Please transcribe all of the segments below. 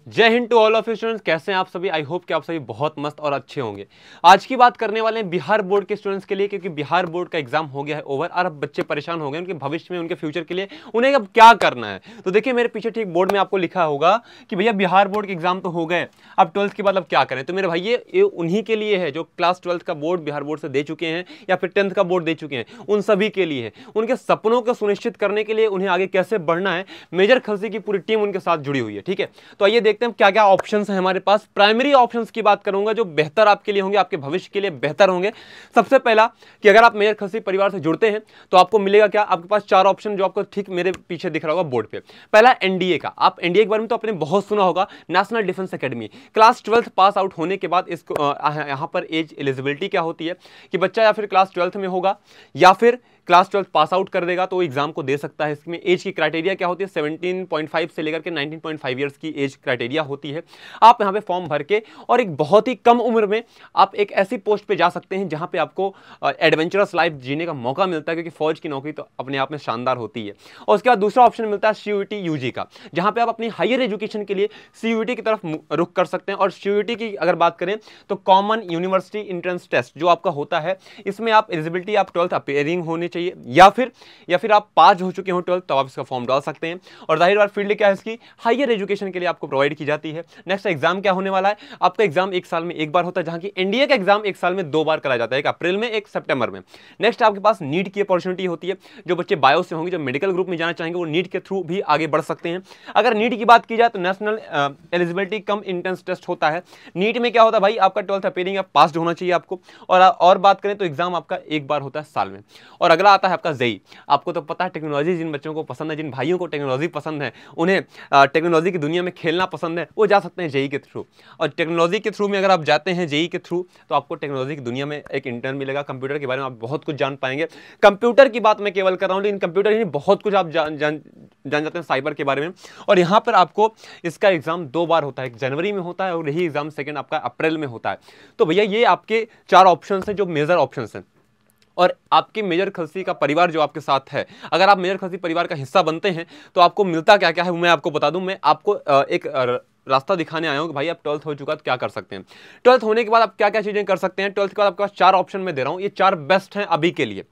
जय Hind to all of you students. कैसे हैं आप सभी? आई होप कि आप सभी बहुत मस्त और अच्छे होंगे। आज की बात करने वाले हैं बिहार बोर्ड के स्टूडेंट्स के लिए, क्योंकि बिहार बोर्ड का एग्जाम हो गया है ओवर और अब बच्चे परेशान हो गए उनके भविष्य में, उनके फ्यूचर के लिए उन्हें अब क्या करना है। तो देखिए मेरे पीछे ठीक बोर्ड में आपको लिखा होगा कि भैया बिहार बोर्ड के एग्जाम तो हो गए, अब 12th के बाद अब क्या करें। तो मेरे भाई ये उन्हीं के लिए है जो क्लास 12th का बोर्ड बिहार बोर्ड से दे चुके हैं या फिर 10th का बोर्ड दे चुके हैं, उन सभी के लिए है। उनके सपनों को सुनिश्चित करने के लिए उन्हें आगे कैसे बढ़ना है, मेजर खलसी की पूरी टीम उनके साथ जुड़ी हुई है। ठीक है, तो आइए देखते हैं क्या क्या ऑप्शंस हैं हमारे पास। प्राइमरी ऑप्शंस की बात करूंगा जो बेहतर आपके लिए होंगे, आपके भविष्य के लिए बेहतर होंगे। सबसे पहला कि अगर आप मेजर खलसी परिवार से जुड़ते हैं तो आपको मिलेगा क्या, आपके पास 4 ऑप्शन जो आपको ठीक मेरे पीछे दिख रहा होगा बोर्ड पे। पहला एनडीए का, आप एनडीए के बारे में तो आपने बहुत सुना होगा, national defence academy. Class 12th pass out होने के बाद इसको यहां पर एज एलिजिबिलिटी क्या होती है कि बच्चा या फिर क्लास 12th में होगा या फिर क्लास 12th पास आउट कर देगा तो एग्जाम को दे सकता है। इसमें एज की क्राइटेरिया क्या होती है, 17.5 से लेकर के 19.5 ईयर्स की एज क्राइटेरिया होती है। आप यहां पे फॉर्म भर के और एक बहुत ही कम उम्र में आप एक ऐसी पोस्ट पे जा सकते हैं जहां पे आपको एडवेंचरस लाइफ जीने का मौका मिलता है, क्योंकि फौज की नौकरी तो अपने आप में शानदार होती है। और उसके बाद दूसरा ऑप्शन मिलता है सीयूईटी यूजी का, जहां पे आप अपनी हायर एजुकेशन के लिए सीयूईटी की तरफ रुख कर सकते हैं। और सीयूईटी की अगर बात करें तो कॉमन यूनिवर्सिटी एंट्रेंस टेस्ट जो आपका होता है, इसमें आप एलिजिबिलिटी आप 12th अपेयरिंग होनी चाहिए या फिर आप पास हो चुके हो 12th, तो आप इसका फॉर्म डाल सकते हैं। और जाहिर बात फील्ड क्या है इसकी, हायर एजुकेशन के लिए आपको प्रोवाइड की जाती है। नेक्स्ट एग्जाम क्या होने वाला है, आपका एग्जाम एक साल में एक बार होता है, जहां की एनडीए का एग्जाम एक साल में 2 बार कराया जाता है, एक अप्रैल में एक सितंबर में। नेक्स्ट आपके पास नीट की अपॉर्चुनिटी होती है, जो बच्चे बायो से होंगे, जो मेडिकल ग्रुप में जाना चाहेंगे वो नीट के थ्रू भी आगे बढ़ सकते हैं। अगर नीट की बात की जाए तो national eligibility cum entrance test होता है। नीट में क्या होता है भाई, आपका 12th अपेयरिंग आप पास होना चाहिए आपको। और बात करें तो एग्जाम आपका एक बार होता है साल में। और अगला आता है आपका जेई। आपको तो पता है टेक्नोलॉजी जिन बच्चों को पसंद है, जिन भाइयों को टेक्नोलॉजी पसंद है, उन्हें टेक्नोलॉजी की दुनिया में खेलना पसंद है, वो जा सकते हैं जेई के थ्रू। और टेक्नोलॉजी के थ्रू में अगर आप जाते हैं जेई के थ्रू तो आपको टेक्नोलॉजी की दुनिया में एक इंटर्न मिलेगा, कंप्यूटर के बारे में आप बहुत कुछ जान पाएंगे। कंप्यूटर की बात मैं केवल कर रहा हूं, लेकिन कंप्यूटर ही बहुत कुछ आप जान जाते हैं साइबर के बारे में। और यहां पर आपको इसका एग्जाम 2 बार होता है, एक जनवरी में होता है और यही एग्जाम सेकंड आपका अप्रैल में होता है। तो भैया ये आपके 4 ऑप्शन हैं जो मेजर ऑप्शन हैं। और आपके मेजर खलसी का परिवार जो आपके साथ है, अगर आप मेजर खलसी परिवार का हिस्सा बनते हैं तो आपको मिलता क्या क्या है मैं आपको बता दूं। मैं आपको एक रास्ता दिखाने आया हूं कि भाई आप 12th हो चुका तो क्या कर सकते हैं। 12th होने के बाद आप क्या क्या चीजें कर सकते हैं। 12th के बाद आपके पास 4 ऑप्शन में दे रहा हूं, ये 4 बेस्ट हैं अभी के लिए।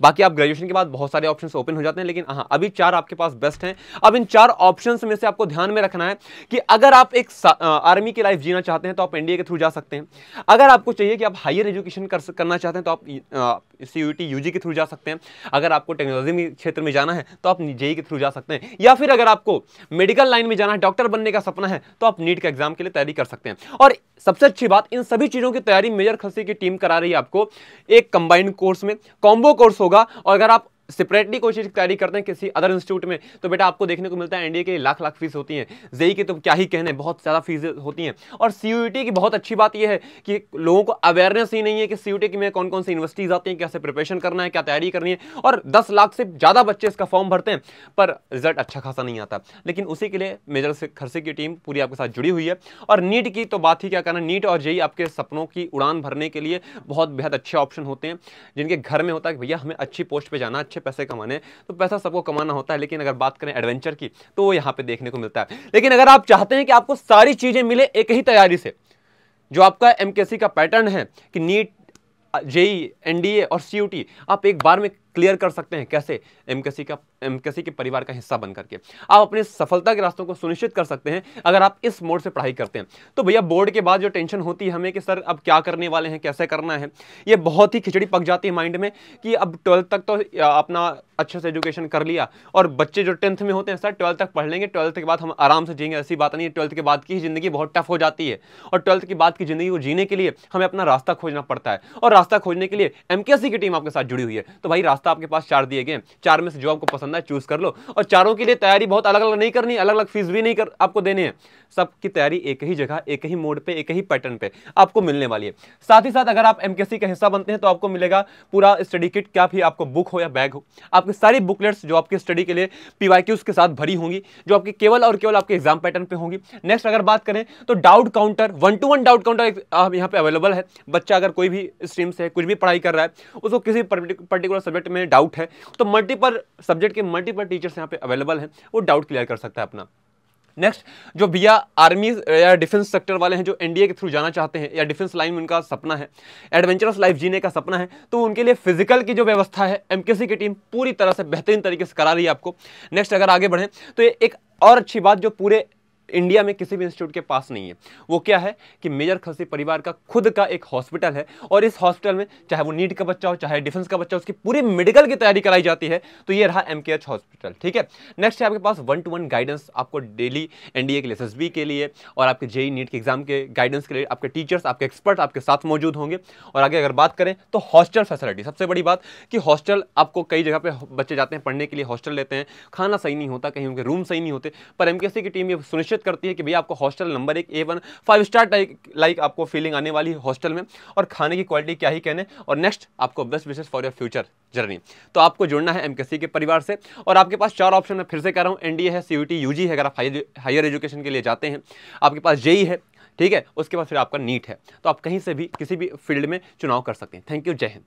बाकी आप ग्रेजुएशन के बाद बहुत सारे ऑप्शंस ओपन हो जाते हैं, लेकिन हाँ अभी 4 आपके पास बेस्ट हैं। अब इन 4 ऑप्शंस में से आपको ध्यान में रखना है कि अगर आप एक आर्मी की लाइफ जीना चाहते हैं तो आप एनडीए के थ्रू जा सकते हैं। अगर आपको चाहिए कि आप हायर एजुकेशन करना चाहते हैं तो आप सीयूईटी यूजी के थ्रू जा सकते हैं। अगर आपको टेक्नोलॉजी क्षेत्र में जाना है तो आप जेई के थ्रू जा सकते हैं, या फिर अगर आपको मेडिकल लाइन में जाना है, डॉक्टर बनने का सपना है, तो आप नीट के एग्जाम के लिए तैयारी कर सकते हैं। और सबसे अच्छी बात, इन सभी चीजों की तैयारी मेजर खलसी की टीम करा रही है आपको एक कंबाइंड कोर्स में, कॉम्बो कोर्स होगा। और अगर आप सेपरेटली कोई चीज की तैयारी करते हैं किसी अदर इंस्टीट्यूट में तो बेटा आपको देखने को मिलता है एनडीए के लाख लाख फीस होती है, जेई की तो क्या ही कहने, बहुत ज्यादा फीस होती हैं। और सीयूईटी की बहुत अच्छी बात यह है कि लोगों को अवेयरनेस ही नहीं है कि सीयूईटी की में कौन कौन सी यूनिवर्सिटीज आती हैं, कैसे प्रिपरेशन करना है, क्या तैयारी करनी है। और 10 लाख से ज्यादा बच्चे इसका फॉर्म भरते हैं पर रिजल्ट अच्छा खासा नहीं आता। लेकिन उसी के लिए मेजर खलसी की टीम पूरी आपके साथ जुड़ी हुई है। और नीट की तो बात ही क्या करना, नीट और जेई आपके सपनों की उड़ान भरने के लिए बहुत बेहद अच्छे ऑप्शन होते हैं, जिनके घर में होता है कि भैया हमें अच्छी पोस्ट पे जाना, अच्छे पैसे कमाने। तो पैसा सबको कमाना होता है, लेकिन अगर बात करें एडवेंचर की तो वो यहां पे देखने को मिलता है। लेकिन अगर आप चाहते हैं कि आपको सारी चीजें मिले एक ही तैयारी से, जो आपका एमकेसी का पैटर्न है कि नीट, जेई, एनडीए और सीयूटी आप एक बार में क्लियर कर सकते हैं, कैसे? एमकेसी के परिवार का हिस्सा बन करके आप अपने सफलता के रास्तों को सुनिश्चित कर सकते हैं अगर आप इस मोड से पढ़ाई करते हैं। तो भैया बोर्ड के बाद जो टेंशन होती है हमें कि सर अब क्या करने वाले हैं, कैसे करना है, ये बहुत ही खिचड़ी पक जाती है माइंड में कि अब 12th तक तो अपना अच्छे से एजुकेशन कर लिया और बच्चे जो 10th में होते हैं सर 12th तक पढ़ लेंगे, 12th के बाद हम आराम से जिएंगे, ऐसी बात नहीं है। 12th के बाद की जिंदगी बहुत टफ हो जाती है और 12th के बाद की जिंदगी को जीने के लिए हमें अपना रास्ता खोजना पड़ता है। और रास्ता खोजने के लिए एमकेसी की टीम आपके साथ जुड़ी हुई है। तो भाई रास्ता आपके पास 4 दिए गए, 4 में से जो आपको पसंद है चूज कर लो। और चारों के लिए तैयारी बहुत अलग अलग नहीं करनी, अलग अलग फीस भी नहीं कर आपको देने हैं, सबकी तैयारी एक ही जगह, एक ही मोड पे, एक ही पैटर्न पे आपको मिलने वाली है। साथ ही साथ अगर आप एमकेसी का हिस्सा बनते हैं तो आपको मिलेगा पूरा स्टडी किट, क्या भी आपको बुक हो या बैग हो, आपकी सारी बुकलेट्स जो आपकी स्टडी के लिए पीवाईक्यूज के साथ भरी होंगी, जो आपकी केवल और केवल आपके एग्जाम पैटर्न पे होंगी। नेक्स्ट अगर बात करें तो doubt counter, 1-to-1 doubt counter यहाँ पे अवेलेबल है। बच्चा अगर कोई भी स्ट्रीम से कुछ भी पढ़ाई कर रहा है, उसको किसी पर्टिकुलर सब्जेक्ट में डाउट है, तो मल्टीपल सब्जेक्ट के मल्टीपल टीचर्स यहाँ पे अवेलेबल हैं, वो डाउट क्लियर कर सकता है अपना। नेक्स्ट, जो भैया आर्मी या डिफेंस सेक्टर वाले हैं, जो एनडीए के थ्रू जाना चाहते हैं या डिफेंस लाइन में उनका सपना है, एडवेंचरस लाइफ जीने का सपना है, तो उनके लिए फिजिकल की जो व्यवस्था है एमकेसी की टीम पूरी तरह से बेहतरीन तरीके से करा रही है आपको। नेक्स्ट, अगर आगे बढ़ें तो ये एक और अच्छी बात जो पूरे इंडिया में किसी भी इंस्टीट्यूट के पास नहीं है, वो क्या है कि मेजर खलसी परिवार का खुद का एक हॉस्पिटल है, और इस हॉस्पिटल में चाहे वो नीट का बच्चा हो चाहे डिफेंस का बच्चा हो, उसकी पूरी मेडिकल की तैयारी कराई जाती है। तो ये रहा एमकेएच हॉस्पिटल, ठीक है। नेक्स्ट है आपके पास 1-to-1 गाइडेंस आपको डेली एनडीए के लिए, एसएसबी के लिए और आपके जेईई नीट के एग्जाम के गाइडेंस के लिए आपके टीचर्स, आपके एक्सपर्ट आपके साथ मौजूद होंगे। और आगे अगर बात करें तो हॉस्टल फैसिलिटी, सबसे बड़ी बात कि हॉस्टल, आपको कई जगह पे बच्चे जाते हैं पढ़ने के लिए, हॉस्टल लेते हैं, खाना सही नहीं होता, कहीं उनके रूम सही नहीं होते, पर एमकेसी की टीम ये सुनिश्चित करती है कि भैया आपको hostel number 1 A1 5 star like आपको फीलिंग आने वाली है हॉस्टल में, और खाने की क्वालिटी क्या ही कहने। और नेक्स्ट, आपको best wishes for your future journey. तो आपको जुड़ना है एमकेसी के परिवार से, और आपके पास 4 ऑप्शन है, फिर से कह रहा हूं, एनडीए है, सीयूटी यूजी है अगर आप हायर एजुकेशन के लिए जाते हैं, आपके पास जेईई है, ठीक है, उसके बाद फिर आपका नीट है। तो आप कहीं से भी किसी भी फील्ड में चुनाव कर सकते हैं। थैंक यू, जय हिंद।